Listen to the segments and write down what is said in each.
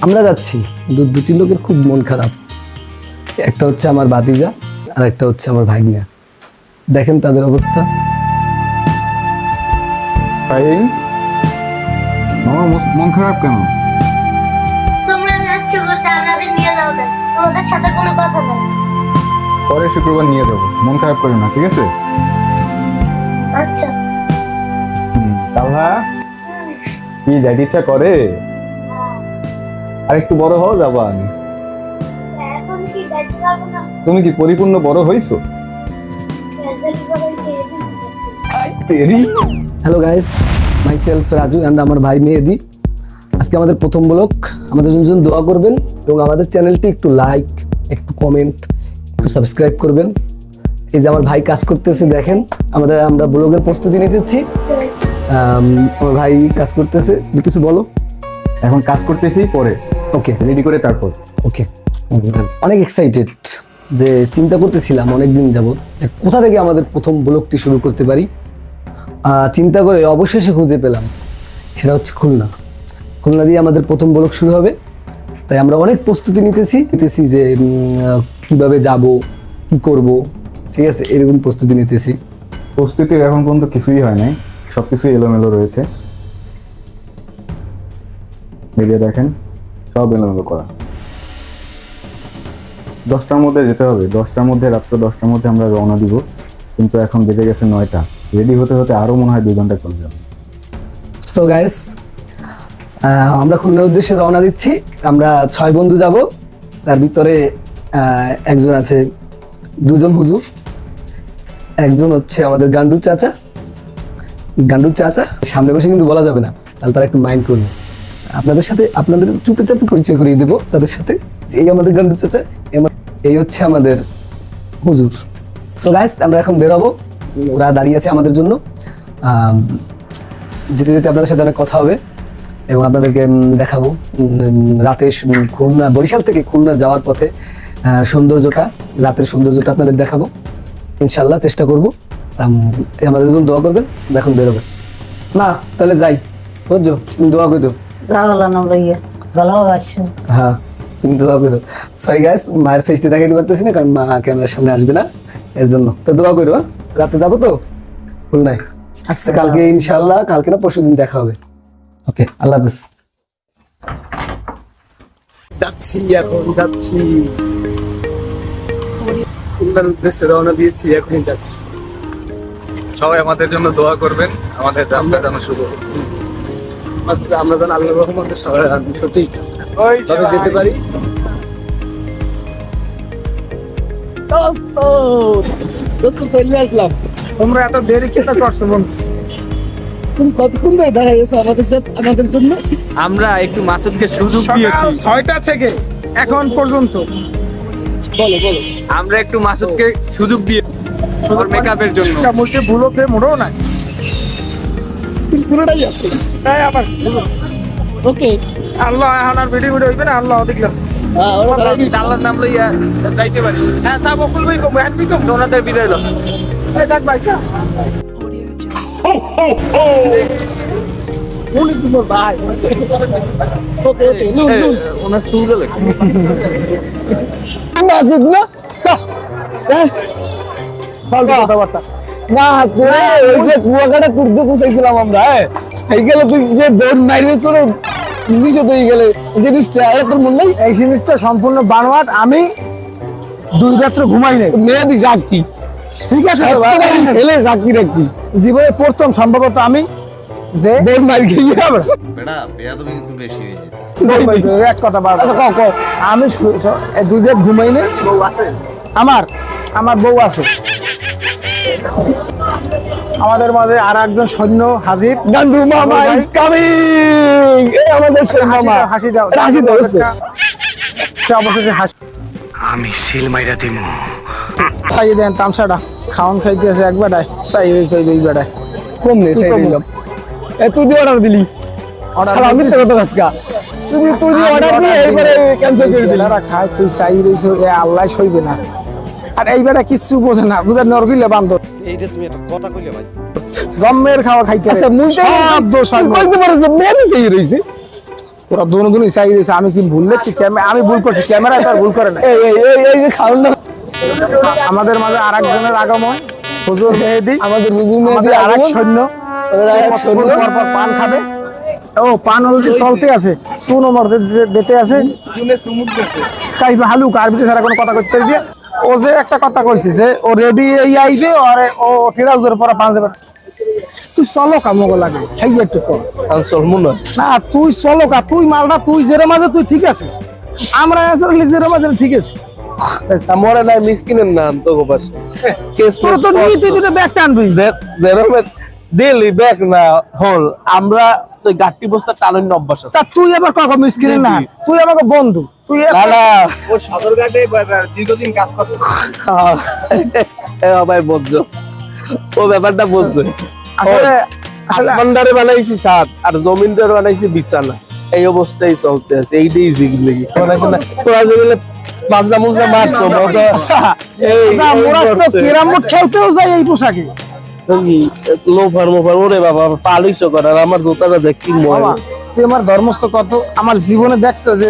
আমরা যাচ্ছি, কিন্তু দুটি লোকের খুব মন খারাপ। একটা হচ্ছে আমার ভাতিজা আর একটা হচ্ছে আমার ভাগ্না। দেখেন তাদের অবস্থা। মন খারাপ কেন? তোমরা যাচ্ছ বলতে আমাদের নিয়ে যাও না, তোমাদের সাথে কোনো কথা নেই। পরে শুক্রবার নিয়ে যাবো, মন খারাপ করে না, ঠিক আছে? আচ্ছা। তাহলে কি যাইতে ইচ্ছা করে? আর একটু বড় হও, যাবা। এখন কি যাইতে পারবো না? তুমি কি পরিপূর্ণ বড় হইছো? রেজাল্ট করেছে hello guys, my self Raju and আমার ভাই মেহেদি। আজকে আমাদের প্রথম ব্লগ। আমাদের জন্য দোয়া করবেন এবং আমাদের চ্যানেলটি একটু লাইক, একটু কমেন্ট, একটু সাবস্ক্রাইব করবেন। এই যে আমার ভাই কাজ করতেছে, দেখেন আমরা ব্লগের প্রস্তুতি নিতেছি। আমার ভাই কাজ করতেছে, কিছু বলো। এখন কাজ করতেছি, পরে ওকে, রেডি করে তারপর ওকে। অনেক এক্সাইটেড, যে চিন্তা করতেছিলাম অনেকদিন যাবত যে কোথা থেকে আমাদের প্রথম ব্লগটি শুরু করতে পারি। চিন্তা করে অবশেষে খুঁজে পেলাম, সেটা হচ্ছে খুলনা দিয়ে আমাদের প্রথম ব্লগ শুরু হবে। তাই আমরা অনেক প্রস্তুতি নিতেছি যে কিভাবে যাব, কি করব, ঠিক আছে, এরকম প্রস্তুতি নিতেছি। প্রস্তুতির এখন পর্যন্ত কিছুই হয় নাই, সবকিছু এলোমেলো রয়েছে। বেরিয়ে দেখেন, সব এলোমেলো করা। 10টার মধ্যে যেতে হবে, 10টার মধ্যে, রাত্র 10টার মধ্যে আমরা রওনা দিব। কিন্তু এখন বেজে গেছে 9টা। রেডি হতে হতে আরো মনে হয় 2 ঘন্টা চলে যাবে। সো গাইস, আমরা খুলনার উদ্দেশ্যে রওনা দিচ্ছি। আমরা 6 বন্ধু যাব। তার ভিতরে একজন আছে, 2জন হুজুর, একজন হচ্ছে আমাদের গান্ডু চাচা। সামনে বসে কিন্তু বলা যাবে না, তাহলে তারা একটু মাইন্ড করবে। আপনাদের চুপে চাপে পরিচয় করিয়ে দেবো তাদের সাথে। এই আমাদের গান্ডু চাচা, এই হচ্ছে আমাদের হুজুর। সো গাইস, আমরা এখন বেরোবো। ওরা দাঁড়িয়ে আছে আমাদের জন্য। যেতে যেতে আপনাদের সাথে অনেক কথা হবে এবং আপনাদেরকে দেখাবো রাতে বরিশাল থেকে খুলনা যাওয়ার পথে রাতের সৌন্দর্যটা আপনাদের দেখাবো ইনশাল্লাহ, চেষ্টা করবো। আমাদের জন্য দোয়া করবেন। এখন বেরোবেন না, তাহলে যাই। বুঝছো, তুমি দোয়া করো। হ্যাঁ, তুমি দোয়া করো। সরি গাইস, মায়ের ফেসটি দেখাইতে পারতেছি না, কারণ মা ক্যামেরার সামনে আসবে না, এর জন্য। তো দোয়া করো। রাতে যাবো তো খুলনায়। আচ্ছা, কালকে ইনশাল্লাহ, কালকে না পরশু দিন দেখা হবে। ওকে, আল্লাহ হাফেজ। যাচ্ছি খুলনার উদ্দেশ্যে রওনা দিয়েছি, এখনই যাচ্ছি। সবাই আমাদের জন্য দোয়া করবেন, আমাদের যাত্রা যেন শুরু হয়। আমরা যেন আল্লাহর রহমতে সঠিক ভাবে যেতে পারি। চলে আসলাম। তোমরা এত দেরি কেন করছো বন্ধু? তুমি কতক্ষণ ধরে দাঁড়াইছো আমাদের জন্য? আমরা একটু মাসুদকে সুযোগ দিয়েছি। সকাল 6টা থেকে এখন পর্যন্ত। বলো। আমরা একটু মাসুদকে সুযোগ দিয়ে ওর মেকআপের জন্য। মুখে ভুলোকে মোড়ো না, পুরোটাই আছে। তাই আবার ওকে, আল্লাহ এখন আর ভিডিও হইবে না। আল্লাহ দেখলাম আল্লাহর নাম লইয়া যাইতে পারি। হ্যাঁ, সব বকুল ভাই কম হ্যাঁ বিকম ওনাদের বিদায় লো। এই ডাক ভাই ওনার চুল গেলে মাসুদ না কথাবার্তা না করে ওই যে কুয়াকাটা করতে তো চাইছিলাম আমরা। এই গেলে তুই যে দৌড় মারিয়ে চলে নিচে তো গেলে জিনিসটা, এটা তোর মনে নেই? এই জিনিসটা সম্পূর্ণ বানোয়াট। আমি 2 রাত্র ঘুমাই নাই। মেয়েদি সাক্ষী, ঠিক আছে তো ভাই? ছেলে সাক্ষী রাখছি। জীবনে প্রথম সম্ভবত আমি যে দৌড় মারি খেয়ে যাবে। বেটা বেয়াদবি কিন্তু বেশি হয়ে যেতেছে। এক কথা বাদ, আচ্ছা, কও। আমি 2 রাত ঘুমাই নাই। বউ আছে? আমার বউ আছে। আমাদের মাঝে আর একজন সৈন্য হাজির। গান্ডু মামা ইজ কামিং। এই আমাদের মামা। হাসি দাও। হাসি দাও। সে অবশেষে হাসি। আমি সিল মাইরা দিমু। খাইয়ে দেন তামসাটা। খাওন খাইতেছে এক বেটায়, চাই রয়েছে 2 বেটায়। কম নেই, সেই দিলাম। তুই দিয়ে অর্ডার দিলি। শালা আমি তো কাজকা। তুই দিয়ে অর্ডার দিয়ে এইবারে ক্যান্সেল করে দিলি। এরা খায়, তুই চাই রয়েছে, এ আল্লাহ সইবে না। আর এই বেটা কিচ্ছু বোঝে না, বুঝার নরগিলে বান্ধব। এইটা তুমি একটা কথা কইলে ভাই। জম্মের খাওয়া খাইতে আচ্ছা, মুলতে সব দোষ হয়। কইতে পারে যে মেয়ে দিছে রইছে। তোরা দুজনই চাই দিয়েছে, আমি কি ভুল দেখছি? আমি ভুল করছি, ক্যামেরায় তো আর ভুল করে না। এই যে খাওয়ান না, আমাদের মাঝে আর একজনের আগমন, হুজুর মেহেদি, আমাদের হুজুর মেহেদি আর এক আগমন। সৈন্য, আমাদের আরেক সে সৈন্য। কতক্ষণ পর পর পান খাবে। ও পান অলরেডি চলতে আছে, চুন ওমর দিতে আছে, তাই হালুক আরবিতে ছাড়া কোনো কথা করতে পারবি? ও যে একটা কথা কইছে যে ও রেডি আইবে, আরে ও ট্রাউজার পরা পান যাবে না। তুই চলো কামগ লাগে, খাই একটু কর না, তুই চলো কা, তুই মালটা তুই জেরে মাঝে তুই ঠিক আছে, আমরা আসলে জেরে মাঝে ঠিক আছে। মরে নাই মিসকিনের নাম তো গোপাশে কেস তোর তো নিয়ে তুই দুটো ব্যাগ টানবি। যেরকম দিলি ব্যাগ না হল আমরা তো গাট্টি বস্তা টানুন অভ্যাস আছে তা তুই আবার কখন মিসকিনের না, তুই আমাকে বন্ধু, তুই না না ও সদরঘাটে দীর্ঘদিন কাজ করছে। ভাই বুঝছো ও ব্যাপারটা বুঝছো আসলে আসমানদারে বানাইছি ছাদ আর জমিনদারে বানাইছি বিছানা, এই অবস্থায় চলতে আছে। এইটাই জিগলি তোরা যেগুলো মাজা মুজা মারছো আচ্ছা, মোরা তো ক্যারাম বোর্ড খেলতেও যাই এই পোশাকে। লোফার মোফার ওরে বাবা পালিশ করার আমার জুতাটা দেখ কি বাবা তুই আমার ধর্মস্থ কত, আমার জীবনে দেখছো যে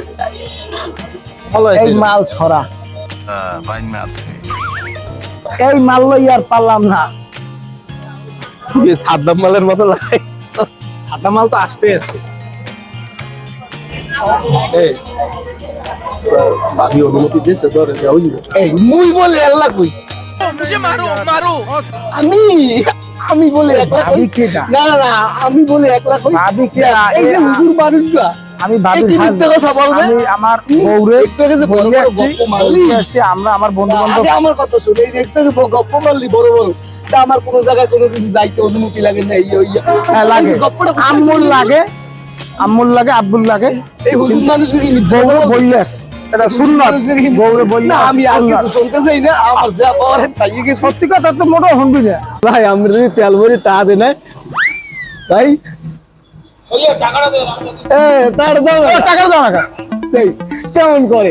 এই মাল ছড়া, এই মাল লই আর পারলাম না। সাদ্দাম মালের মতো লাগাইছো। সাদা মাল তো আসতে আছে। ভাবি অনুমতি দিয়েছে তোর এই মুই বলে আল্লাহ কই আমি আমি বলে একলা কই ভাবি কেডা? না না না, আমি বলে একলা কই ভাবি কেডা? এই যে হুজুর মানুষগুলা আমি ভাবি এই কি মিথ্যে কথা বলবে? আমি আমার বউরে একটু আগে যে বড় বলে বড় আসছি, গপ্প মারলি। বলে আসছি, আমরা আমার বন্ধু বান্ধব আগে আমার কথা শুনে এই দেখতে যে গপ্প মারলি বড় বড়, তা আমার কোনো জায়গায় কোনো কিছু যাইতে অনুমতি লাগে না, এই ওই লাগে, গপ্পটা আম্মুল লাগে, আম্মুল লাগে, আব্বুল লাগে, এই হুজুর মানুষকে কি মিথ্যে কথা বউরে বলবে? বলে আসছি, এটা সুন্নাত, বউরে বলে না আমি আর কিছু শুনতে চাই না, আমার যা পাওয়ার তাই গেছে। সত্যি কথা তো মোটেও শুনবি না। ভাই আমরা যদি তেল ভরি তা দে না ভাই, এ তার দাও না। টাকা দাও না কেন? এই, কেমন করে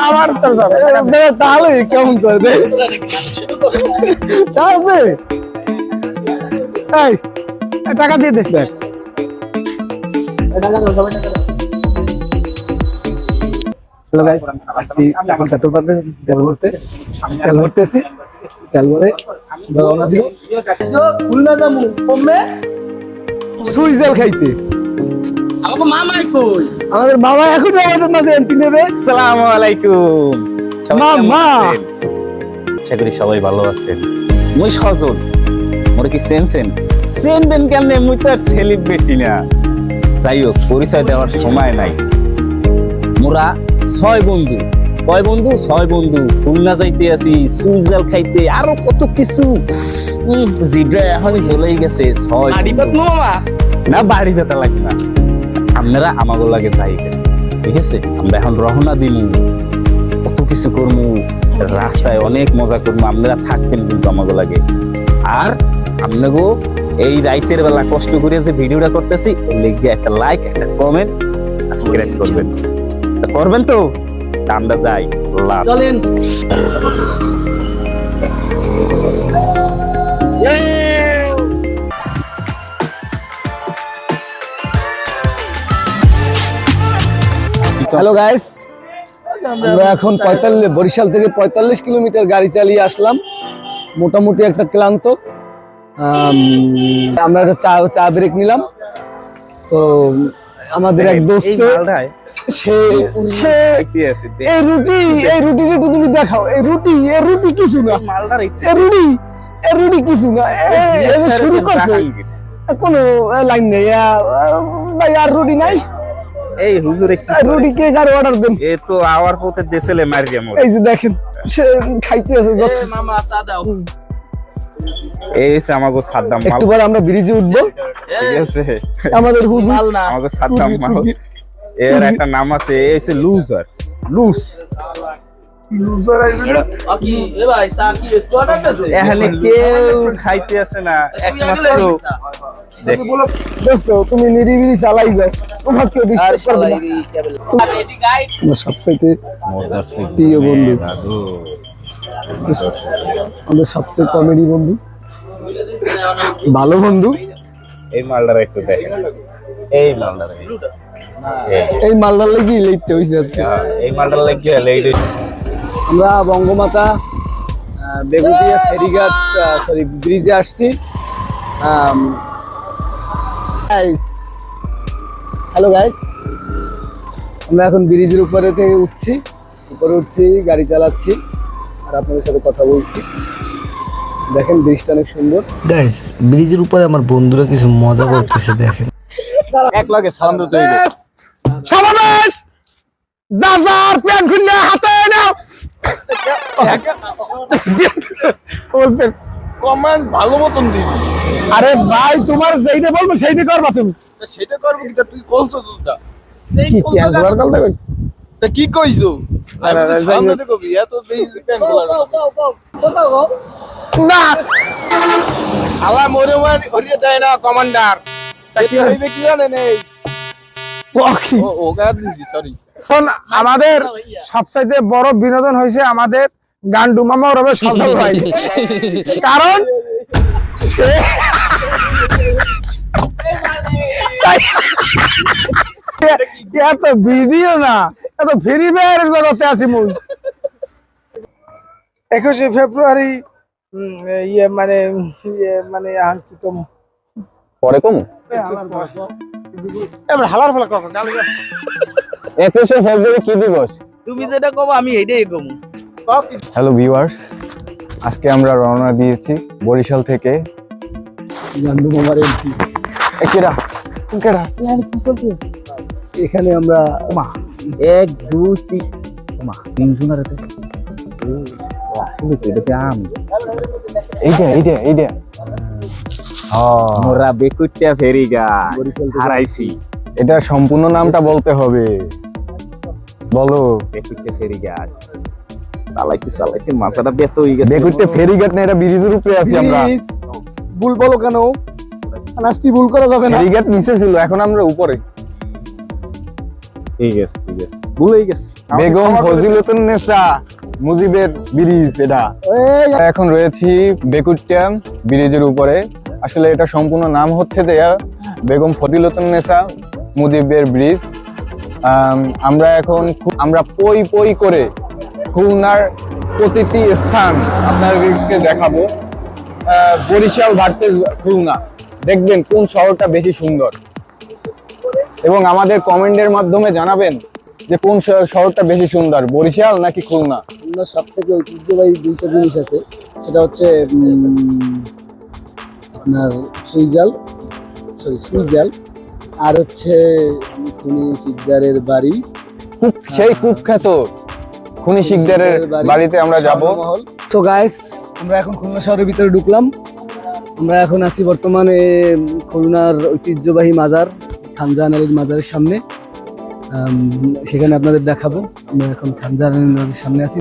আমার তো যাবে। তাহলে কেমন করে দে তাহলে এই, টাকা দিয়ে দে। দেখ হ্যালো গাইস, আসছি এখন পেট্রোল পাম্পে তেল ভরতেছি, তেল ভরে রওনা দিব খুলনা যাবো কমবে সুইজেল খাইতে। আমাদের মামা এখন আমাদের মাঝে এন্ট্রি নেবে। আসসালামু আলাইকুম মামা আশা করি সবাই ভালো আছেন। মুই সজন মোরে কি সেনবেন কেমনে? মুই তো আর সেলিব্রিটি না। যাই হোক, পরিচয় দেওয়ার সময় নাই। মোরা 6 বন্ধু, কয় বন্ধু? 6 বন্ধু খুলনা যাইতে আছি, সুইজাল খাইতে, আরো কত কিছু। জিব্রা এখনই চলেই গেছে। 6 না বাড়ি ব্যথা লাগে না, আপনারা আমাগো লাগে যাইবেন, ঠিক আছে? আমরা এখন রওনা দিমু, কত কিছু করবো, রাস্তায় অনেক মজা করবো, আপনারা থাকবেন কিন্তু আমাগো লাগে। আর আপনাগো এই রাইতের বেলা কষ্ট করে যে ভিডিওটা করতেছি, এর লিগে একটা লাইক, একটা কমেন্ট, সাবস্ক্রাইব করবেন। তা করবেন তো? তা আমরা যাই, লাভ। চলেন। হ্যালো গাইস, আমরা এখন বরিশাল থেকে 45 কিলোমিটার গাড়ি চালিয়ে আসলাম, মোটামুটি একটা ক্লান্ত। আমরা একটা চা ব্রেক নিলাম। তো আমাদের এক দোস্ত, সে এই রুটিটা একটু তুমি দেখাও। এই রুটি কিছু না, এই রুটি কিছু না, এই যে শুরু করছে কোনো লাইন নেই। ভাই আর রুটি নাই, এই হুজুরে কি রুটি কে কার অর্ডার দেন? এ তো আওয়ার পথে দেশেলে মারিয়া মোর। এই যে দেখেন, সে খাইতে আছে যত। এই হচ্ছে আমাগো সাদ্দাম মাল, একটু পরে আমরা ব্রিজে উঠবো। ঠিক আছে? আমাদের হুজুর আমাগো সাদ্দাম মাল, এর একটা নাম আছে, এই হচ্ছে লুজার, লুজ। এখানে কেউ খাইতে আছে না, একমাত্র দেখ। দোস্ত তুমি নিরিবিলি চালাই যাও, তোমাকে কেউ ডিস্টার্ব করবে না। আমার সবচাইতে প্রিয় বন্ধু, আমাদের সবচেয়ে কমেডি বন্ধু, ভালো বন্ধু। এই মালটার একটু দেখেন, এই মালটার এই মালদার লেগে লেটতে হয়েছে আজকে। এই মালটার লাগিয়ে লেট আমরা বঙ্গমাতা বেগুটিয়া ফেরিঘাট সরি ব্রিজে আসছি। হ্যালো গাইস, আমরা এখন ব্রিজের উপরে থেকে উপরে উঠছি, গাড়ি চালাচ্ছি আর আপনাদের সাথে কথা বলছি। দেখেন ব্রিজটা অনেক সুন্দর। গাইস, ব্রিজের উপরে আমার বন্ধুরা কিছু মজা করতেছে দেখেন। এক লাগে সালাম দিতে হইবে। সমাবেশ যার যার প্যান্ট খুললে হাতে নাও। ওর প্যান্ট। কমান্ড ভালো মতন দিবি। আরে ভাই, তোমার যেইটা বলবো সেইটা করবা তুমি। সেটা করবো কি তুই কষ্ট তোটা। কি প্যান্ট গুলার কথা কইছ? তা কি কইছো? আরে, আমি যাই সামনে হোক। থেকে কবি এত বেশি প্যান্ট গুলো। না, আলা মরে মান হরিয়ে দেয় না কমান্ডার। তা কি হইবে কি জানেন এই? ও গাদ দিছি সরি। এখন আমাদের সবচাইতে বড় বিনোদন হয়েছে আমাদের গান্ডু মামা ওরবে সজল ভাই। কারণ সে এত ভিডিও না, এত ফ্রি ফায়ারের জগতে আছি মুই। 21শে ফেব্রুয়ারি আর কি কম পরে কমু এবার হালার ফেলা কথা 21শে ফেব্রুয়ারি কি দিবস? তুমি যেটা কব আমি এইটাই কম। হ্যালো ভিউয়ার্স, আজকে আমরা রওনা দিয়েছি বরিশাল থেকে। গান্ধু মামার এমপি কেডা কেডা এখানে আমরা 1 2 3 3 জনের হাতে এটাতে আম এইটা মোরা বেকুটিয়া ফেরিঘাট হারাইছি। এটা সম্পূর্ণ নামটা বলতে হবে, বলো। বেকুটিয়া ফেরিঘাট চালাইতে মাথাটা ব্যথ হয়ে গেছে। বেকুটে ফেরিঘাট না, এটা ব্রিজের উপরে আছি আমরা। ভুল বলো কেন? নাস্তি ভুল করা যাবে না। ফেরিঘাট নিচে ছিল, এখন আমরা উপরে। ঠিক আছে ভুলেই গেছে। বেগম ফজিলতুন্নেসা মুজিবের ব্রিজ এটা। এখন রয়েছি বেকুটিয়া ব্রিজের উপরে। আসলে এটা সম্পূর্ণ নাম হচ্ছে বেগম ফজিলতুন্নেসা মুজিবের ব্রিজ। আমরা পই করে খুলনার প্রতিটি স্থান আপনাদেরকে দেখাবো। বরিশাল ভার্সেস খুলনা, দেখবেন কোন শহরটা বেশি সুন্দর, এবং আমাদের কমেন্টের মাধ্যমে জানাবেন যে কোন শহরটা বেশি সুন্দর, বরিশাল নাকি খুলনা। খুলনার সব থেকে ঐতিহ্যবাহী দুইটা জিনিস আছে, সেটা হচ্ছে আপনার সুইজাল আর হচ্ছে খুনি শিকদারের বাড়ি। সেই কুখ্যাত খুনি শিকদারের বাড়িতে আমরা যাব। তো গাইস, আমরা এখন খুলনা শহরের ভিতরে ঢুকলাম। আমরা এখন আছি বর্তমানে খুলনার ঐতিহ্যবাহী মাজার খানজাহান আলীর মাজারের সামনে। সেখানে আপনাদের দেখাবো। আমরা এখন খানজাহান আলীর মাজারের সামনে আছি।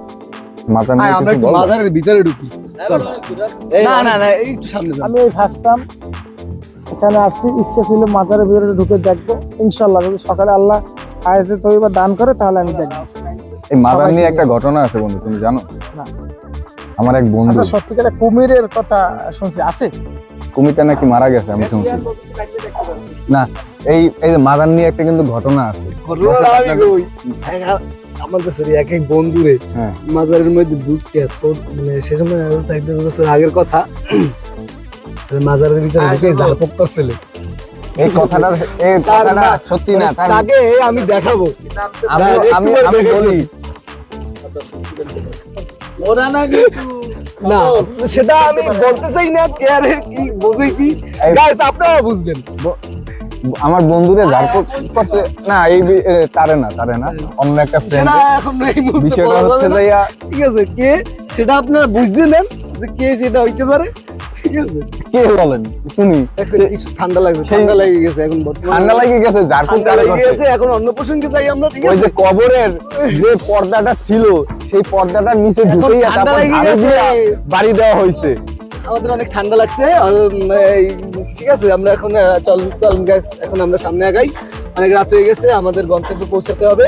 আমরা একটু মাজারের ভিতরে ঢুকি। চল। না এই একটু সামনে যাও। আমি এই ফার্স্ট টাইম এখানে আসছি, ইচ্ছা ছিল মাজারের ভিতরে ঢুকে দেখবো। ইনশাল্লাহ যদি সকালে আল্লাহ আয়াতে তৈবা দান করে তাহলে আমি দেখবো। এই মাজার নিয়ে একটা ঘটনা আছে বন্ধু, তুমি জানো? না। আমার এক বন্ধু, আচ্ছা, সত্যিকারে কুমিরের কথা শুনছি, আছে? কুমিরটা নাকি মারা গেছে আমি শুনছি। না, এই যে মাজার নিয়ে একটা কিন্তু ঘটনা আছে। আমাদের সরি এক বন্ধুরে হ্যাঁ, মাজারের মধ্যে ঢুকতে মানে সে সময় 4-5 বছর আগের কথা, মাজারের ভিতরে ঢুকে ঝাড়ফুঁক করছিল। এই কথাটা সত্যি না, তাকে আমি দেখাবো। আমি বলি না, সেটা আমি বলতে চাই না, কে আর কি বুঝাইছি গাইস, আপনারা বুঝবেন। আমার বন্ধুরে ঝাড়ফুঁক করছে না, এই তারে না অন্য একটা ফ্রেন্ড। সেটা এখন এই মুহূর্তে বিষয়টা বলা হচ্ছে যাবে না। যে ঠিক আছে, কে সেটা আপনারা বুঝতে নেন যে কে সেটা হইতে পারে। ঠিক আছে, কে বলেন শুনি। কিছু ঠান্ডা লাগছে, সেই- ঠান্ডা লেগে গেছে এখন বর্তমানে। ঠান্ডা লাগে গেছে, ঝাড়ফুঁক ঠান্ডা কারে লেগে করছে? গেছে, এখন অন্য প্রসঙ্গে যাই আমরা। ঠিক ওই আছে, যে কবরের যে পর্দাটা ছিল, সেই পর্দাটার নিচে ঢুকেই ঠান্ডা তারপর লেগে ঝাড়ু গেছে। দিয়ে বাড়ি দেওয়া হয়েছে। আমাদের অনেক ঠান্ডা লাগছে। ঠিক আছে, আমরা এখন চল গাইস, এখন আমরা সামনে আগাই। অনেক রাত হয়ে গেছে, আমাদের গন্তব্যে পৌঁছাতে হবে।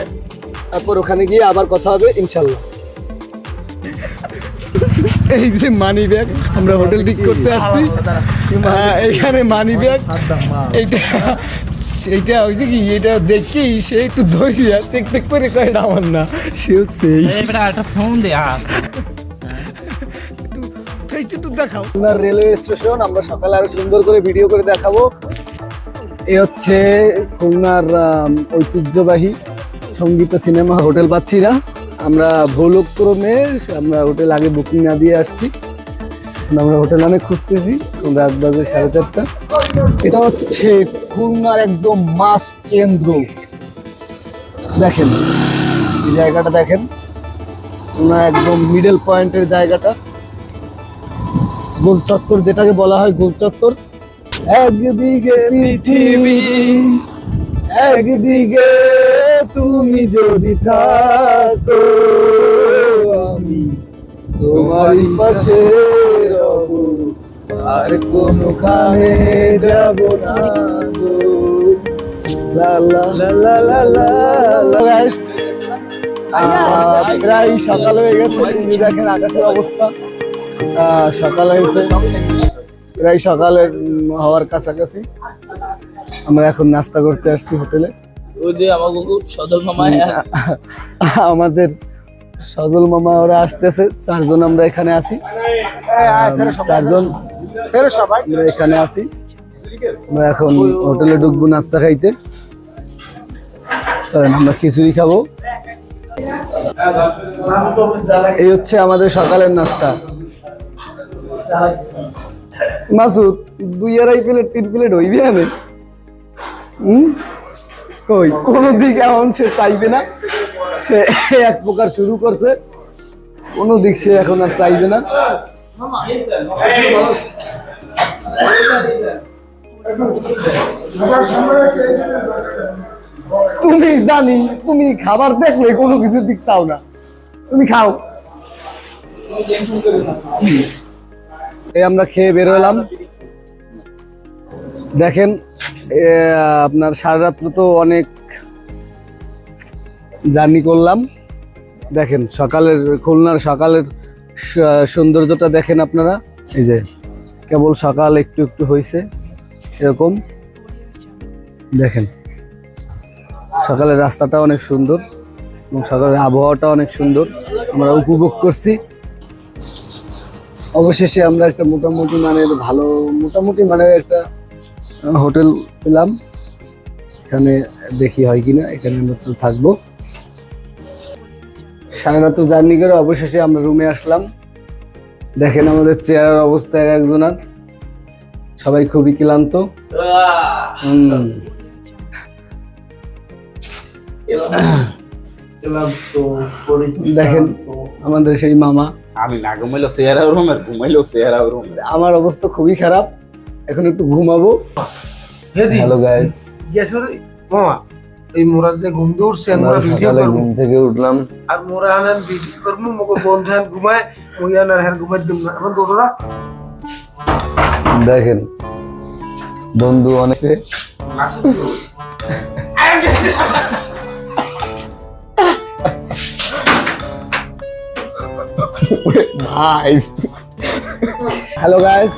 তারপর ওখানে গিয়ে আবার কথা হবে ইনশাল্লাহ। এই যে মানি ব্যাগ, আমরা হোটেল ঠিক করতে আসছি। এখানে মানি ব্যাগ, এইটা সেইটা হয়েছে কি, এটা দেখি সে একটু ধরিয়া চেক টেক করে কয় এটা আমার না, সেও সেই একটা ফোন দে একটু দেখাও। খুলনার রেলওয়ে স্টেশন আমরা সকালে আরো সুন্দর করে ভিডিও করে দেখাবো। এ হচ্ছে খুলনার ঐতিহ্যবাহী সঙ্গীত সিনেমা হোটেল পাচ্ছি না, আমরা ভুলক্রমে আমরা হোটেল আগে বুকিং না দিয়ে আসছি, আমরা হোটেল অনেক খুঁজতেছি, রাত বাজে 4:30। এটা হচ্ছে খুলনার একদম মাস কেন্দ্র, দেখেন এই জায়গাটা দেখেন, খুলনা একদম মিডল পয়েন্টের জায়গাটা, গোল চত্বর যেটাকে বলা হয় গোল চত্বর। একদিকে পৃথিবী, একদিকে তুমি যদি থাকো, আমি তোমারই পাশে রব, আর কোনোখানে যাব না গো। লা লা লা লা লা লা লা। Guys, প্রায় সকাল হয়ে গেছে, তুমি দেখেন আকাশের অবস্থা, সকাল হয়েছে, প্রায় সকালের হওয়ার কাছাকাছি। আমরা এখন নাস্তা করতে আসছি হোটেলে। ওই যে আমার সজল মামা, আমাদের সজল মামা ওরা আসতেছে, 4 জন আমরা এখানে আছি, 4 জন আমরা এখানে আছি। আমরা এখন হোটেলে ঢুকবো নাস্তা খাইতে, আমরা খিচুড়ি খাবো। এই হচ্ছে আমাদের সকালের নাস্তা। মাসুদ 2-2.5 প্লেট 3 প্লেট হইবে আমি কই কোনো দিক এখন সে চাইবে না, সে এক প্রকার শুরু করছে, কোনো দিক সে এখন আর চাইবে না। তুমি জানি তুমি খাবার দেখলে কোনো কিছুর দিক চাও না, তুমি খাও। এই আমরা খেয়ে বের হলাম, দেখেন আপনার সারা রাত্র তো অনেক জার্নি করলাম, দেখেন সকালের খুলনার সকালের সৌন্দর্যটা দেখেন আপনারা, এই যে কেবল সকাল একটু একটু হয়েছে এরকম, দেখেন সকালের রাস্তাটা অনেক সুন্দর এবং সকালের আবহাওয়াটা অনেক সুন্দর, আমরা উপভোগ করছি। অবশেষে আমরা একটা মোটামুটি মানের একটা হোটেল পেলাম, এখানে দেখি হয় কিনা, এখানে আমরা তো থাকবো। সারা রাত জার্নি করে অবশেষে আমরা রুমে আসলাম, দেখেন আমাদের চেয়ারের অবস্থা এক একজনের, সবাই খুবই ক্লান্ত। দেখেন আমাদের সেই মামা, আমি না ঘুমাইলো চেহারা রুম আর ঘুমাইলো চেহারা রুম। আমার অবস্থা খুবই খারাপ, এখন একটু ঘুমাবো। হ্যালো গাইস, মামা এই মোরা যে ঘুম দিয়ে উঠছে, মোরা ভিডিও করব, ঘুম থেকে উঠলাম আর মোরা আনান ভিডিও করব, মগো বন্ধু আন ঘুমায়, ওই আনার হ্যাঁ ঘুমাই দিম না, এখন দৌড়া। দেখেন বন্ধু অনেক হ্যালো গাইস,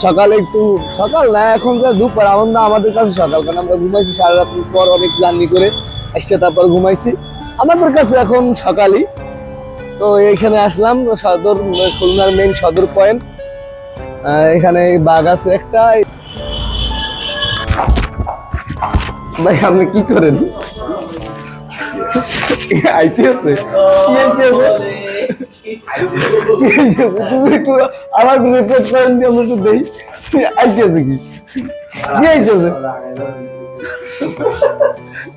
সকালে একটু সকাল না, এখন যা দুপুর, আমাদের কাছে সকাল, কারণ আমরা ঘুমাইছি সারা রাত পর, অনেক জার্নি করে এসে তারপর ঘুমাইছি, আমাদের কাছে এখন সকালই। তো এইখানে আসলাম খুলনার মেইন সদর পয়েন্ট, এখানে বাঘ আছে একটা। ভাই আপনি কি করেন? আইতে আছে তুমি একটু আমার রিপোর্ট করেন দিয়ে আমরা একটু দেই, আইতে আছে কি আইতে আছে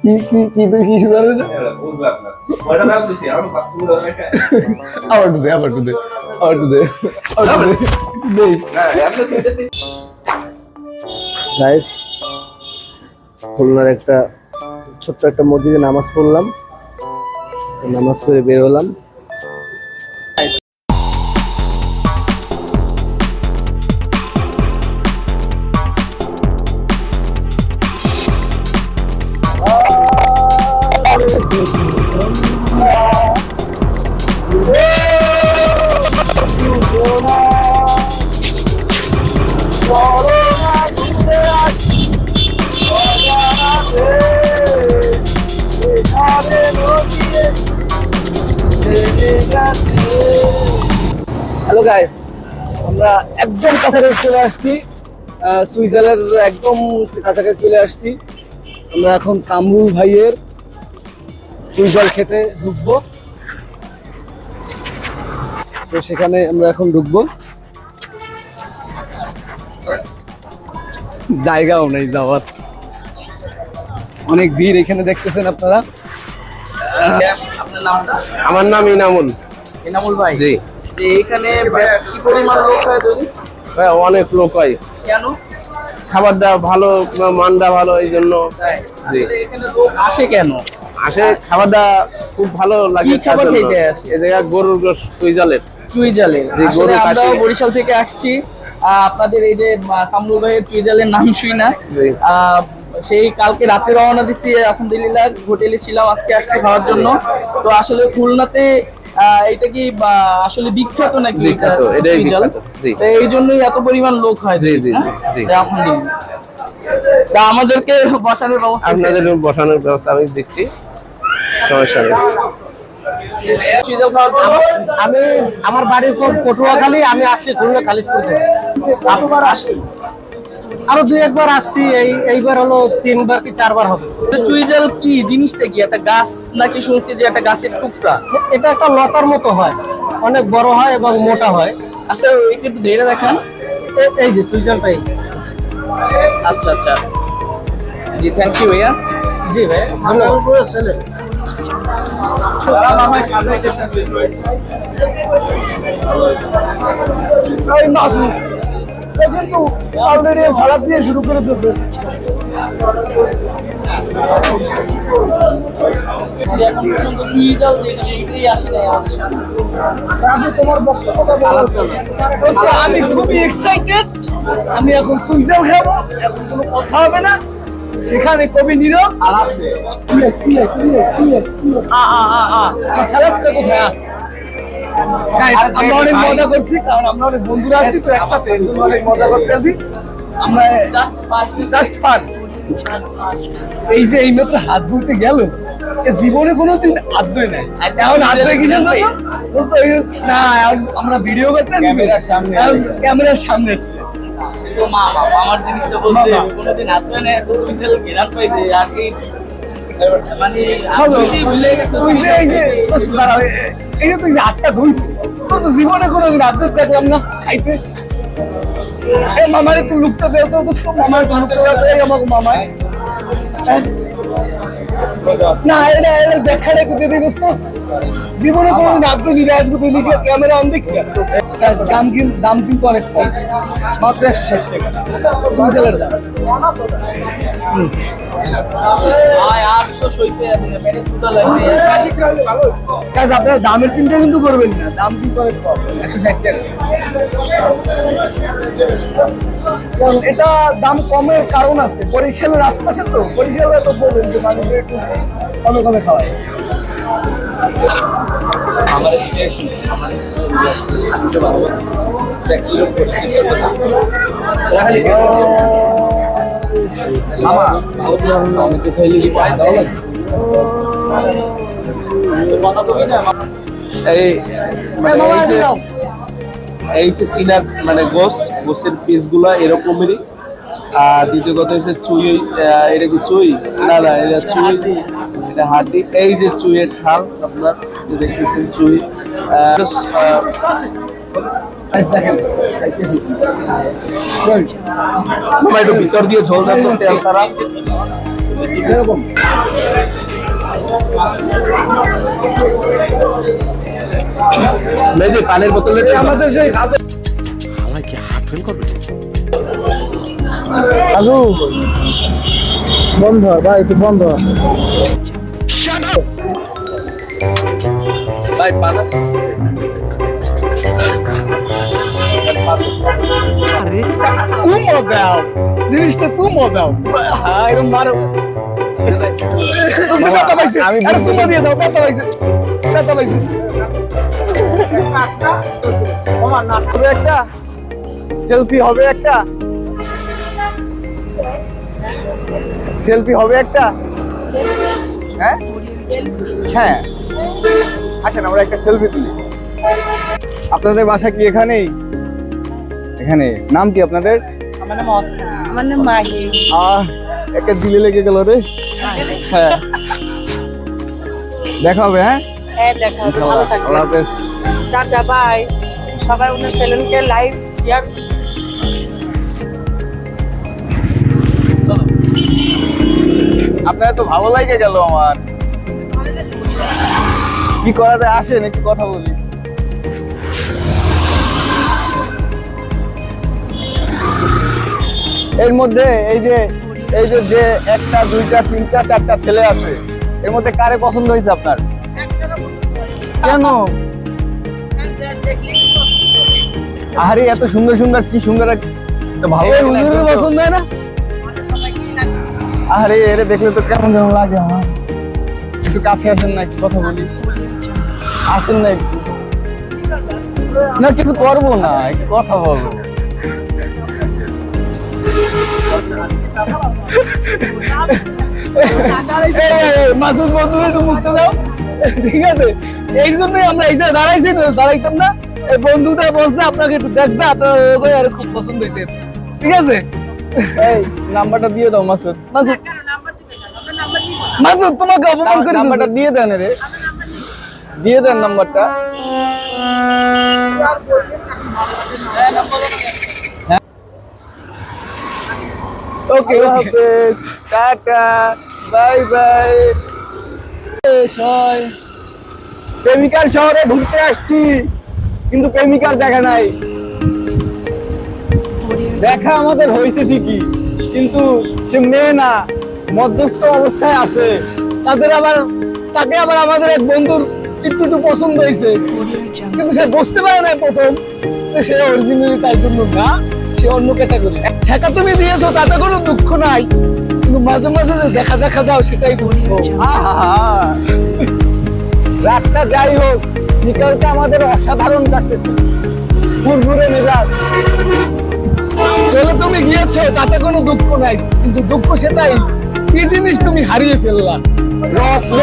কি তুই কি জানেন না? আবার একটু দে গাইস, খুলনার একটা ছোট্ট একটা মসজিদে নামাজ পড়লাম, নামাজ পড়ে বের হলাম। হ্যালো গাইস, আমরা একদম কাছাকাছি চলে আসছি, সুইজারল্যান্ডের একদম কাছাকাছি চলে আসছি। আমরা এখন কামরুল ভাইয়ের সুইজার খেতে ঢুকবো, তো সেখানে আমরা এখন ঢুকবো। জায়গাও নেই যাওয়ার, অনেক ভিড় এখানে দেখতেছেন আপনারা। আমার নাম ইনামুল। এনামুল ভাই, জি যে এখানে কি পরিমাণ লোক হয় তৈরি? ভাই, অনেক লোক হয়। কেন? খাবারটা ভালো, মানটা ভালো, এই জন্য তাই আসলে এখানে লোক আসে কেন? আসে। খাবারটা খুব ভালো লাগে। কি খাবার তার জন্য। খেতে আসে? এই জায়গায় গরুর গোশত, চুইজালের। চুইজালের। জি, আসলে গরু আমরাও খাসি। বরিশাল থেকে আসছি, আপনাদের এই যে কামরুল ভাইয়ের চুইজালের নাম শুই না। জি। সেই কালকে রাতে রওনা দিচ্ছি, আলহামদুলিল্লাহ হোটেলে ছিলাম, আজকে আসছি খাওয়ার জন্য। তো আসলে খুলনাতে এটা কি আসলে বিখ্যাত নাকি? বিখ্যাত, এটাই চুইজাল? বিখ্যাত, জি। তো এই জন্যই এত পরিমাণ লোক হয়। জি, জি, হ্যাঁ? জি। তো আলহামদুলিল্লাহ। তা আমাদেরকে বসানোর ব্যবস্থা আপনাদের বসানোর ব্যবস্থা আমি দেখছি, সমস্যা নেই। চুইজাল খাওয়ার জন্য আমি আমার বাড়ি পটুয়াখালী, আমি আসছি খুলনা খালিশপুর থেকে। কতবার আসি? আরো 2-1 আসছি, এইবার হলো 3বার কি 4বার হবে। চুইজাল কি জিনিসটা, কি একটা গাছ নাকি? শুনছি যে একটা গাছের টুকরা। এটা একটা লতার মতো হয়, অনেক বড় হয় এবং মোটা হয়। আচ্ছা, একটু ধরে দেখান। এই যে চুইজালটাই। আচ্ছা আচ্ছা, জি থ্যাংক ইউ ভাইয়া। জি ভাই, ধন্যবাদ। ছেলে কিন্তু অলরেডি সালাদ দিয়ে শুরু করে দিয়েছে। এখন পর্যন্ত চুইজাল যেটা সেটাই আসে নাই আমাদের সামনে। আমি খুবই এক্সাইটেড, আমি এখন সুইজার খাবো, এখন কোনো কথা হবে না। সেখানে কবি নীরব সালাদটা কোথায়? আমরা অনেক মজা করছি, কারণ আমরা অনেক বন্ধুরা আসছি তো একসাথে, এই জন্য অনেক মজা করতে আসি আমরা। জাস্ট পার এই যে এই মাত্র হাত ধুতে গেল, এ জীবনে কোনোদিন হাত ধুয়ে নাই। এখন হাত ধুয়ে কিসের জন্য? দোস্ত, না এখন আমরা ভিডিও করতে ক্যামেরার সামনে এসছে। সে তো মামা, মামার জিনিসটা বলতে কোনোদিন হাত ধরে নেয়, তো চুইজাল ঘেরান পাইছে আর কি, মানে আপনি ভুলে গেছে। তুই যে এই যে দোস্ত দাঁড়াও, এই যে তুই যে হাতটা ধুইছো, তোর তো জীবনে কোনোদিন হাত ধুতে দেখলাম না খাইতে। এই মামার একটু লুকটা দেও তো দোস্ত, মামার একটু লুকটা দেও, এই আমাকে মামায়। না এটা দেখা রেখে দিয়ে দিই দোস্ত, জীবনে কোনোদিন হাত ধুই নিয়ে আজকে তুই লিখে ক্যামেরা অন দেখি। দাম কিন্তু অনেক কম, মাত্র 160 টাকা চুইজালের দাম। আর তো সইতে আছে না, পেটে ক্ষুধা লাগছে। কাজ আপনারা দামের চিন্তা কিন্তু করবেন না, দাম কিন্তু অনেক কম, 160 টাকা। কারণ এটা দাম কমের কারণ আছে, বরিশালের আশপাশে তো, বরিশালে তো বলবেন যে মানুষের একটু কমে কমে খাওয়ায়। এই মানে এই যে সিনার মানে গোসের পিস গুলা এরকমই। আর দ্বিতীয় কথা হচ্ছে চুই, এটা কি চুই? না না, এটা চুই, এটা হাড্ডি। এই যে চুইয়ের ঠাল, আপনার যে দেখতেছেন চুই। দেখেন খাইতেছি মামা একটু ভিতর দিয়ে ঝোল দেন তো, তেল ছাড়া। এরকম এই যে পানির বোতলের আমাদের সেই রাজু বন্ধ ভাই, একটু বন্ধ। ভাই পানা তুমো দাও জিনিসটা, তুমো দাও এরকম মারো। আমি তুমো দিয়ে দাও, ব্যথা পাইছে, ব্যথা পাইছে। একটা সেলফি হবে, একটা সেলফি হবে, একটা হ্যাঁ হ্যাঁ, আসেন আমরা একটা সেলফি তুলি। আপনাদের বাসা কি এখানেই? এখানে। নাম কি আপনাদের? আমার নাম মাহি। একে দিলে লেগে গেল রে। হ্যাঁ, দেখা হবে। হ্যাঁ, হ্যাঁ দেখা হবে, ভালো আল্লাহ থাকবেন। হাফেজ। Tata bye. সবাই ওনার সেলুনকে লাইভ শেয়ার। আপনার তো ভালো লাগে গেল আমার। কি করা যায়, আসেন একটু কথা বলি। এর মধ্যে এই যে যে একটা দুইটা তিনটা চারটা ছেলে আছে, এর মধ্যে কারে পছন্দ হয়েছে আপনার? কেন? আরে এত সুন্দর সুন্দর, কি সুন্দর ভালো পছন্দ হয় না? আরে এরে দেখলে তো কেমন যেন লাগে আমার। একটু কাছে আসেন না, একটু কথা বলি। আসেন না একটু। না কিছু করবো না, একটু কথা বলবো। মাসুদ বন্ধুরে একটু মুক্ত দাও, ঠিক আছে? এই জন্যই আমরা এই যে দাঁড়াইছি, দাঁড়াইতাম না। এই বন্ধুটা বসে আপনাকে একটু দেখবে, আপনার আর খুব পছন্দ হয়েছে, ঠিক আছে? এই নাম্বারটা দিয়ে দাও মাসুদ। মাসুদ তোমাকে অপমান করে নাম্বারটা দিয়ে দেন রে, দিয়ে দেন নাম্বারটা। ওকে, হাফেজ, টাটা, বাই বাই। প্রেমিকার শহরে ঘুরতে আসছি, কিন্তু প্রেমিকার দেখা নাই। দেখা আমাদের হয়েছে ঠিকই, কিন্তু সে মেয়ে না, মধ্যস্থ অবস্থায় আছে। তাকে আবার আমাদের এক বন্ধুর একটু পছন্দ হয়েছে, কিন্তু সে বুঝতে পারে না প্রথম যে সে অরিজিনালি তার জন্য না, সে অন্য ক্যাটাগরি। ছেকা তুমি দিয়েছো তাতে কোনো দুঃখ নাই, কিন্তু মাঝে মাঝে যে দেখা দাও সেটাই দুঃখ। রাতটা যাই হোক, বিকালটা আমাদের অসাধারণ কাটতেছে, ফুরফুরে মেজাজ। চলে তুমি গিয়েছো তাতে কোনো দুঃখ নাই, কিন্তু দুঃখ সেটাই কি জিনিস তুমি হারিয়ে ফেললা। রত্ন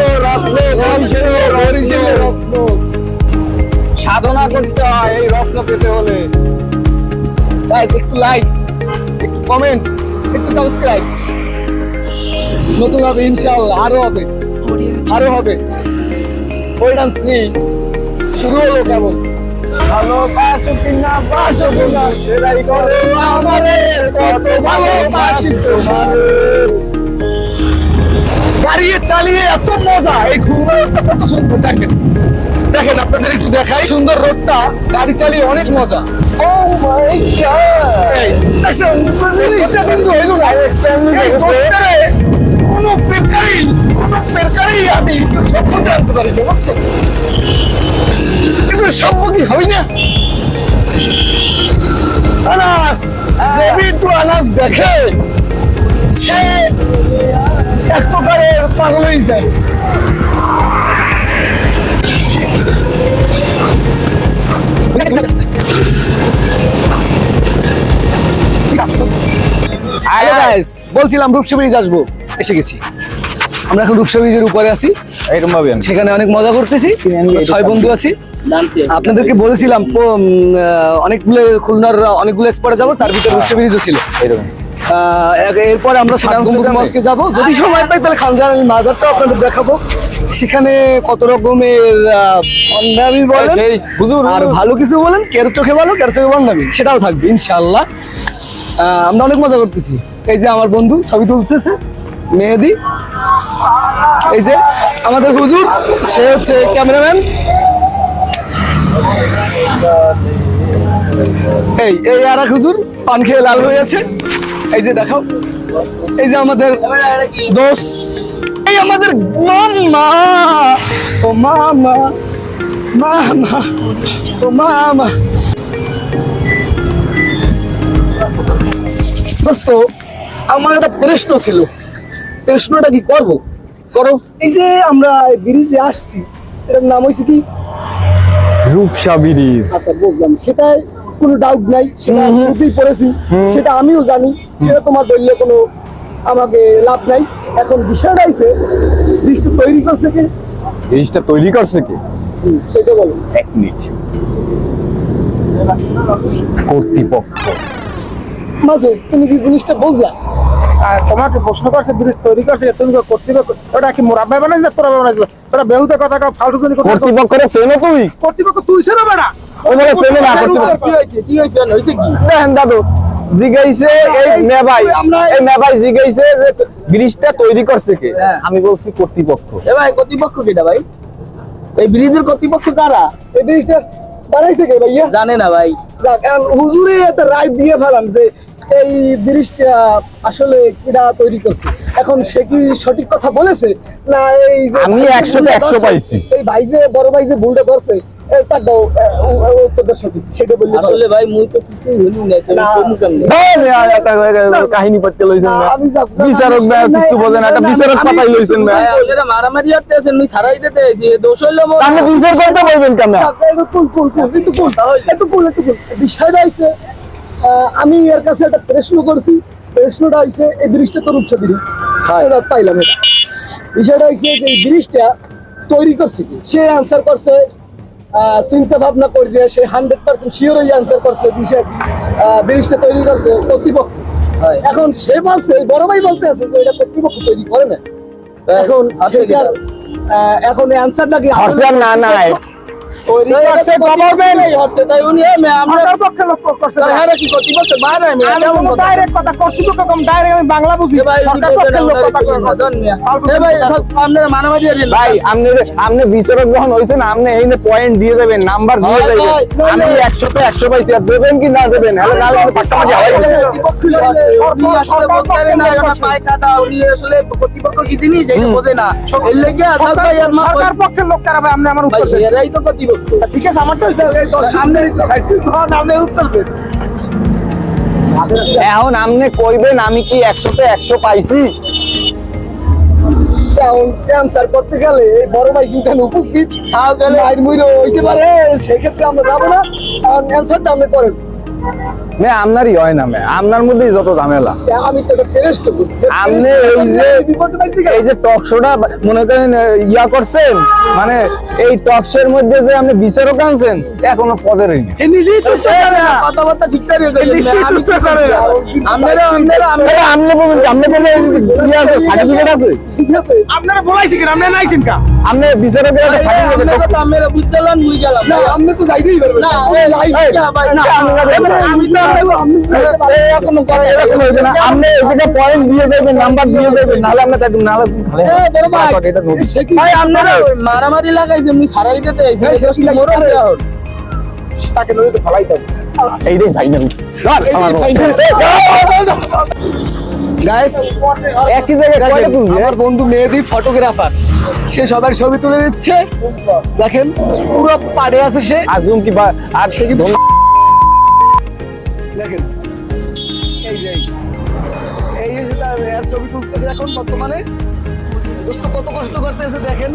সাধনা করতে হয় এই রত্ন পেতে হলে। একটু লাইক, একটু কমেন্ট, একটু সাবস্ক্রাইব। নতুন হবে ইনশাআল্লাহ, আরো হবে। Wait and see. শুরু হলো কেমন? ভালোবাসো কিনা বাসো কিনা, সেটাই করে আমারে, কত ভালোবাসি তোমারে। গাড়ি চালিয়ে এত মজা, এই ঘুমটা কত সুন্দর। দেখেন আপনাদের একটু দেখাই, সুন্দর রোডটা, গাড়ি চালিয়ে অনেক মজা। ও মাই গড, জিনিসটা কিন্তু হইল না। এই রোডটারে কোনো পেরকারি আমি সভ্য জানতে পারি, বুঝছেন? কিন্তু সভ্য কি হই না? আনাস, যদি একটু আনাস দেখে, সে এক প্রকারের পাগল হয়ে যায়। বলছিলাম রূপসা ব্রিজ আসবো, এসে গেছি। আমরা এখন রূপসা ব্রিজের উপরে আছি, এরকম ভাবে সেখানে অনেক মজা করতেছি। 6 বন্ধু আছি। আপনাদেরকে বলেছিলাম অনেকগুলো খুলনার অনেকগুলো স্পটে যাবো, তার ভিতরে রূপসা ব্রিজও ছিল। এরপরে আমরা সাত গম্বুজ মস্কে যাবো, যদি সময় পাই তাহলে খানজাহান আলী মাজারটাও আপনাদের দেখাবো। সেখানে কত রকমের ভণ্ডামি বলেন আর ভালো কিছু বলেন, কের চোখে ভালো কের চোখে ভণ্ডামি, সেটাও থাকবে ইনশাআল্লাহ। আমরা অনেক মজা করতেছি। এই যে আমার বন্ধু ছবি তুলতেছে, মেহেদি। এই যে আমাদের হুজুর, সে হচ্ছে ক্যামেরাম্যান। এই আর এক হুজুর পান খেয়ে লাল হয়ে আছে। এই যে দেখাও, এই যে আমাদের দোষ, এই আমাদের মামা, ও মামা, মামা, ও মামা। দোস্ত, আমার একটা প্রশ্ন ছিল, প্রশ্নটা কি করবো? করো। এই যে আমরা ব্রিজে আসছি, এটার নাম হয়েছে কি? রূপসা ব্রিজ। আচ্ছা বুঝলাম, সেটাই কোনো ডাউট নাই, সেটা শুরুতেই পড়েছি, সেটা আমিও জানি, সেটা তোমার বললে কোনো আমাকে লাভ নাই। এখন বিষয়টা হয়েছে, ব্রিজটা তৈরি করছে কে? ব্রিজটা তৈরি করছে কে? সেটা বলো। 1 মিনিট। কর্তৃপক্ষ। মাসুদ, তুমি কি জিনিসটা বুঝলা? তোমাকে প্রশ্ন করছে ব্রিজ তৈরি করছে, তুমি কর্তৃপক্ষ, ওটা কি মোরাব্বাই বানাইছ না তোরা বানাইছ? ওটা বেহুদা কথা কা ফালতু জনি কথা। কর্তৃপক্ষরে চেনো তুই? কর্তৃপক্ষ তুই ছিল বেটা। ও বলে চেনে না কর্তৃপক্ষ। কি হয়েছে কি দেখেন দাদু জিগাইছে এই মেবাই, এই মেবাই জিগাইছে যে ব্রিজটা তৈরি করছে কে? হ্যাঁ। আমি বলছি কর্তৃপক্ষ। এ ভাই কর্তৃপক্ষ কেটা ভাই? এই ব্রিজের কর্তৃপক্ষ কারা? এই জিনিসটা বানাইছে কে ভাইয়া? জানে না ভাই। যাক, এখন হুজুরে একটা রায় দিয়ে ফেলাম যে এই ব্রিজটা আসলে কিরা তৈরি করছে। এখন সে কি সঠিক কথা বলেছে না এই যে আমি 100 তে 100 পাইছি। এই ভাই যে বড় ভাই যে ভুলটা করছে তারটাও উত্তরটা সঠিক, সেটা বললে ভালো। আসলে ভাই মুই তো কিছুই হইনি না, তুমি না। কমু কেমনে? কাহিনী পাততে লইছেন না, আমি যাক- বিচারক ভাই কিছু বোঝেন, একটা বিচারক পাতাই লইছেন না। ভাই আপনারা মারামারি করতে আছেন, মুই ছাড়াই দিতে আইছি, দোষ হইলো মোর। আপনি বিচার করতে বলবেন কেন? বিষয়টা হইছে আমি এর কাছে একটা প্রশ্ন করছি, প্রশ্নটা হইছে এই ব্রিজটা তো রূপসা ব্রিজ পাইলাম। এটা বিষয়টা হইছে যে এই ব্রিজটা তৈরি করছে কি? সে আনসার করছে চিন্তা ভাবনা করে দিয়ে সে 100% শিওরই আনসার করছে দিশা ব্রিজটা তৈরি করছে কর্তৃপক্ষ। এখন সে বলছে, বড় ভাই বলতে আছে যে এটা কর্তৃপক্ষ তৈরি করে না। এখন সেটার এখন অ্যানসারটা কি হরফিয়ার না নাই তৈরি করছে গভর্নমেন্ট। তাই উনি আমরা আমার পক্ষে লক্ষ্য করছে না। হ্যাঁ কি কর্তৃপক্ষ বাইরে আমি আমি কেমন কোনো কথা? ডাইরেক্ট কথা কর্তৃপক্ষ কম ডাইরেক্ট আমি বাংলা বুঝি। এ ভাই সরকার পক্ষের লোক কথা কয় না। এ ভাই আপনারা মারামারি করেন ভাই, আপনি বিচারক যখন হইছেন আপনি এই পয়েন্ট দিয়ে যাবেন, নাম্বার দিয়ে ভাই, যাবেন। ভাই, আমি 100 তে 100 পাইছি, আর দেবেন কি না দেবেন? হ্যালো না হলে পাশাপাশি হয়। উনি আসলে বলতে পারে না, ওটা পায় কাদা, উনি আসলে কর্তৃপক্ষ কি জিনিস এটা বোঝে না। এর লেগে থাক ভাই আর মা সরকার পক্ষের লোক কারা ভাই? আপনি আমার ভাই উত্তর দেন। এরাই তো কর্তৃপক্ষ। ঠিক আছে, আমার তো সামনে আপনি উত্তর দেন। এখন আপনি কইবেন আমি কি 100 তে 100 পাইছি? এখন ক্যান্সার করতে গেলে এই বড় ভাই কিন্তু এখানে উপস্থিত তাও গেলে মায়ের মুইরে হইতে পারে, সেক্ষেত্রে আমরা যাবো না। অ্যান্সারটা আপনি করেন। মে আপনারই হয় না, মে আপনার মধ্যেই যত ঝামেলা। আমি তো এটা টেস্ট করছি। আপনি এই যে বিপদে পাইছি এই যে টক শোটা মনে করেন ইয়া করছেন, মানে এই টক শোর মধ্যে যে আপনি বিচারক আনছেন এখনো পদেরই না। নিজেই তো কথাবার্তা ঠিক করে আপনারা এটা আপনি বলুন, আপনি বলে ইয়ে আছে, সার্টিফিকেট আছে? আপনারা বলাইছি কেন? আপনি নাইছেন কা? আপনি বিচারকের একটা সার্টিফিকেট আমরা বুঝতে পারলাম বুঝ গেলাম না, আপনি তো যাইতেই পারবেন না, এখনো করে এরকম হইবে না। আপনি এই জায়গায় পয়েন্ট দিয়ে যাবেন, নাম্বার দিয়ে যাবেন, নাহলে আপনি তাকে নাহলে এটা নোটিশ। ভাই আপনারা মারামারি লাগাইছে, আমি ছাড়াই দিতে আইছি, মোর তাকে নইতে ফলাইতাম। এইটাই ভাই না গাইস একই জায়গায় কয়টা তুলবি? আমার বন্ধু মেহেদি ফটোগ্রাফার, সে সবার ছবি তুলে দিচ্ছে। দেখেন পুরো পাড়ে আছে সে। আজম কি আর সে কিন্তু দেখেন এই যে এই যে তার এর ছবি তুলতেছে এখন বর্তমানে। দোস্ত কত কষ্ট করতেছে দেখেন।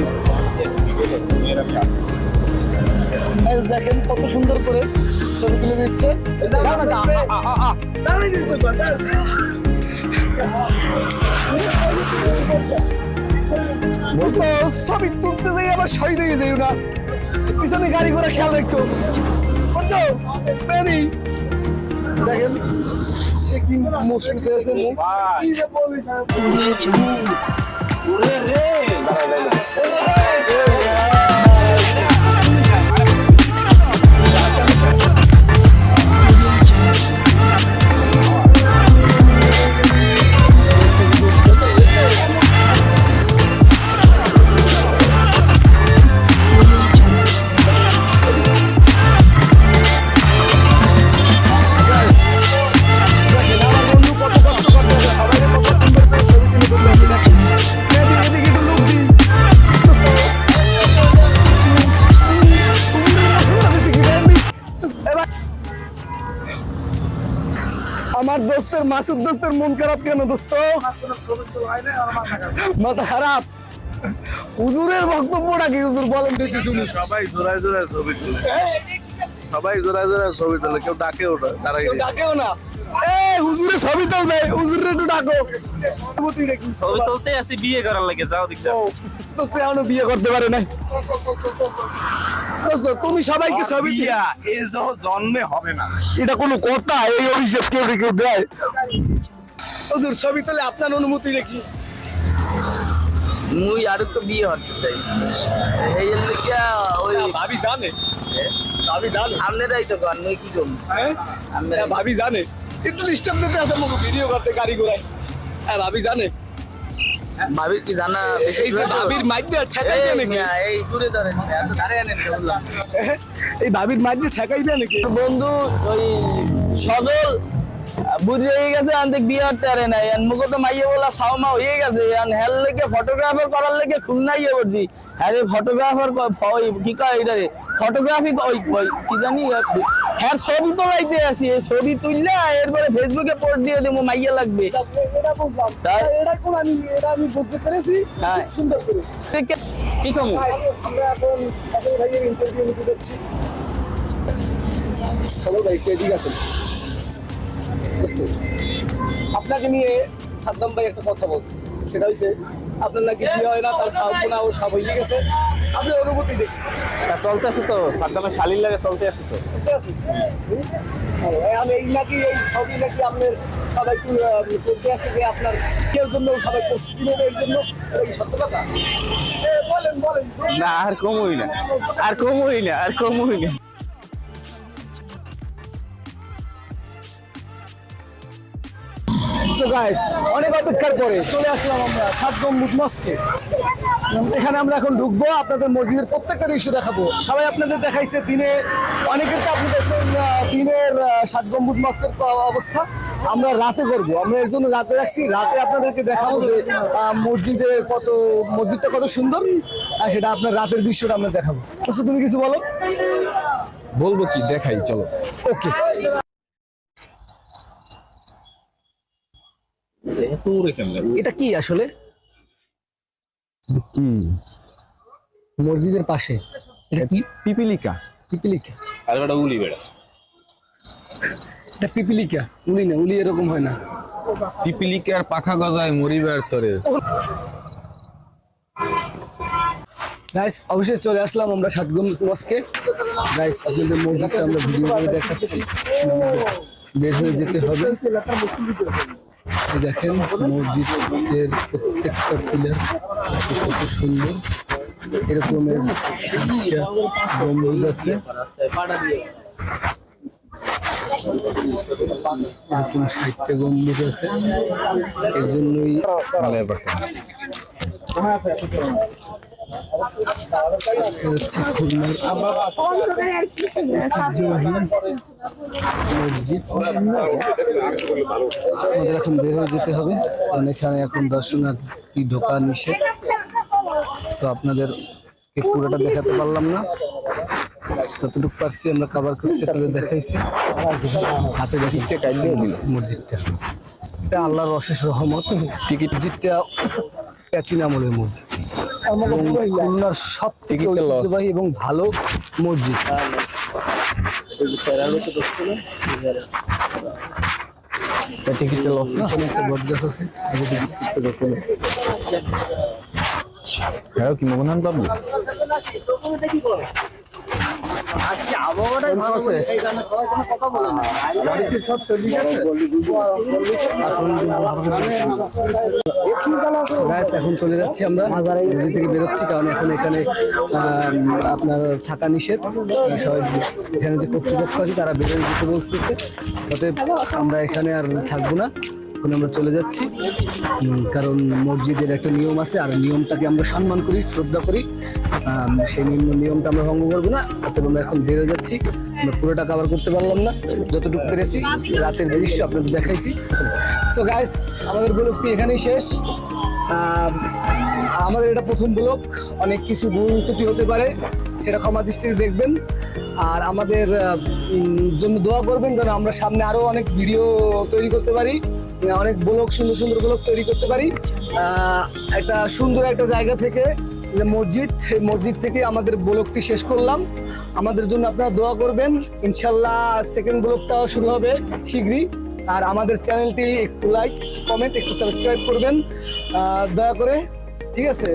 এই যে দেখেন কত সুন্দর করে ছবি তুলে দিচ্ছে। দোস্ত, ছবি তুলতে যাই আবার শহীদ হয়ে যাই না, পিছনে গাড়ি ঘোড়া খেয়াল রাখো বুঝছো? প্রেমী দেখেন সে কি মুশকিল আছে মুখ। কি যে বলিস আমার দোস্তের মাসুদ দোস্তের মন খারাপ কেন দোস্ত? মাথা খারাপ? হুজুরের বক্তব্যটা কি হুজুর বলেন দেখি শুনি। সবাই জোড়ায় জোড়ায় ছবি তুলে, সবাই জোড়ায় জোড়ায় ছবি তুলে, কেউ ডাকেও না, তারাই কেউ ডাকেও না। হুজুরে ছবি তুলবে, হুজুরে একটু ডাকো। অনুমতিটা কি? ছবি তুলতে আসি বিয়ে করার লাগে, যাও দেখ যাও। দোস্ত এখনো বিয়ে করতে পারে নাই। দোস্ত তুমি সবাইকে ছবি জন্মে হবে না। এটা কোনো কথা? এই অভিষেক কেউ কেউ দেয়? হুজুর ছবি তুলে আপনার অনুমতি নাকি? মুই আর একটু বিয়ে হতে চাই, এই জন্য ওই ভাবি জানে, ভাবি জানে, আপনারাই তো কন, মুই কি করবো? হ্যাঁ ভাবি জানে, একটু ডিস্টার্ব দিতে আসে মুখ ভিডিও করতে গাড়ি ঘোড়ায়। হ্যাঁ ভাবি জানে, ভাবির কি জানা বেশি? এই যে ভাবির মাইক দিয়ে ঠেকাই দেয় নাকি? এই দূরে ধরেন, এত ধারে আনেন কে বললাম? এই ভাবির মাঝে দিয়ে ঠেকাইবে নাকি? বন্ধু ওই সজল বুঝে হয়ে গেছে, আন্তিক বিয়ে করতে পারে নাই, মুখে তো মাইয়ে বলা সাওমা হয়ে গেছে, হেল লেগে ফটোগ্রাফার করার লেগে খুলনা ইয়ে করছি। হ্যাঁ ফটোগ্রাফার কি কয় এটা রে, ফটোগ্রাফি ওই কি জানি হ্যাঁ ছবি তোলাইতে আছি, এই ছবি তুললে এরপরে ফেসবুকে পোস্ট দিয়ে দেবো, মাইয়া লাগবে। এটা বুঝলাম, এটা কোন আমি বুঝতে পেরেছি হ্যাঁ। সুন্দর করে। কি কমু? আমরা এখন সকল ভাইয়ের ইন্টারভিউ নিতে যাচ্ছি। সকল ভাই এদিকে আসুন। দোস্ত, আপনাকে নিয়ে সাদ্দাম ভাই একটা কথা বলছে, সেটা হচ্ছে আপনার নাকি বিয়ে হয় না, তার সাবনা ও সব হয়ে গেছে। আপনার অনুভূতি দেখি চলতে আছে তো, সাদ্দামের শালির লাগে চলতে আছে তো। ঠিক আছে? আমি এই নাকি এই সবই নাকি আপনার সবাই করতে আছে যে আপনার কেউ জন্য সবাই প্রস্তুতি নেবে এর জন্য, এটা কি সত্য কথা? বলেন বলেন। না আর কমই না, আর কমই না, আর কমই না। So guys, অনেক অপেক্ষার পরে চলে আসলাম আমরা 7 গম্বুজ মসজিদে। এখানে আমরা এখন ঢুকবো, আপনাদের মসজিদের প্রত্যেকটা দৃশ্য দেখাবো। সবাই আপনাদের দেখাইছে দিনে, অনেকের তো আপনি দেখছেন দিনের 7 গম্বুজ মসজিদের অবস্থা। আমরা রাতে করব, আমরা এর জন্য রাতে রাখছি। রাতে আপনাদেরকে দেখাবো যে মসজিদটা কত সুন্দর, আর সেটা আপনার রাতের দৃশ্যটা আমরা দেখাবো। আচ্ছা তুমি কিছু বলো। বলবো কি, দেখাই চলো। ওকে, এটা কি আসলে? মসজিদের পাশে এটা কি? পিপিলিকা। পিপিলিকা? আর একটা উলি বেড়া। এটা পিপিলিকা, উলি না, উলি এরকম হয় না। পিপিলিকার পাখা গজায় মরিবার তরে। গাইস অবশ্যই চলে আসলাম আমরা 7 গম্বুজ মসজিদে। গাইস আপনাদের মসজিদটা আমরা ভিডিও করে দেখাচ্ছি, বের হয়ে যেতে হবে। এই দেখেন মসজিদের প্রত্যেকটা পিলার কত সুন্দর, এরকমের 7টা গম্বুজ আছে, এরকম 7টা গম্বুজ আছে। এর জন্যই হচ্ছে খুলনার ঐতিহ্যবাহী মসজিদ। আমাদের এখন বের হয়ে যেতে হবে, কারণ এখানে এখন দর্শনার্থী ঢোকা নিষেধ। তো আপনাদের পুরোটা দেখাতে পারলাম না, যতটুকু পারছি আমরা কভার করছি, আপনাদের দেখাইছি। হাতে দেখি মসজিদটা, এটা আল্লাহর অশেষ রহমত। মসজিদটা প্রাচীন আমলের মসজিদ, খুলনার সব থেকে ঐতিহ্যবাহী এবং ভালো মসজিদ। টিকিটটা লস না, একটা বটগাছ আছে। হ্যাঁ কি মোহনান বাবু, আজকে আবহাওয়াটা ভালো আছে, এই কারণে সবাই কোনো কথা বলে না। Guys, এখন চলে যাচ্ছি আমরা, মসজিদ থেকে বেরোচ্ছি, কারণ এখন এখানে আপনার থাকা নিষেধ। সবাই এখানে যে কর্তৃপক্ষ আছে তারা বেরোয় যেতে বলছে, অতএব আমরা এখানে আর থাকবো না, এখন আমরা চলে যাচ্ছি। কারণ মসজিদের একটা নিয়ম আছে, আর নিয়মটাকে আমরা সম্মান করি, শ্রদ্ধা করি, সেই নিয়মটা আমরা ভঙ্গ করবো না। অতএব আমরা এখন বেরো যাচ্ছি। আমরা পুরোটা কভার করতে পারলাম না, যতটুকু পেরেছি রাতের দৃশ্য আপনাদের দেখাইছি। সো গাইস, আমাদের ব্লগটি এখানেই শেষ। আমাদের এটা প্রথম ব্লগ, অনেক কিছু ভুল ত্রুটি হতে পারে, সেটা ক্ষমা দৃষ্টিতে দেখবেন। আর আমাদের জন্য দোয়া করবেন যেন আমরা সামনে আরো অনেক ভিডিও তৈরি করতে পারি, অনেক ব্লগ, সুন্দর সুন্দর ব্লগ তৈরি করতে পারি। একটা সুন্দর একটা জায়গা থেকে, মসজিদ, সেই মসজিদ থেকে আমাদের ব্লগটি শেষ করলাম। আমাদের জন্য আপনারা দোয়া করবেন। ইনশাল্লাহ সেকেন্ড ব্লগটাও শুরু হবে শীঘ্রই। আর আমাদের চ্যানেলটি একটু লাইক, কমেন্ট, একটু সাবস্ক্রাইব করবেন দয়া করে, ঠিক আছে?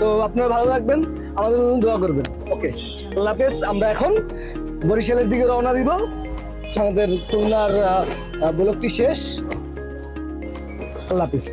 তো আপনারা ভালো থাকবেন, আমাদের জন্য দোয়া করবেন। ওকে, আল্লাহ হাফেজ। আমরা এখন বরিশালের দিকে রওনা দিব। আমাদের খুলনার ব্লকটি শেষ। আল্লাহ হাফেজ।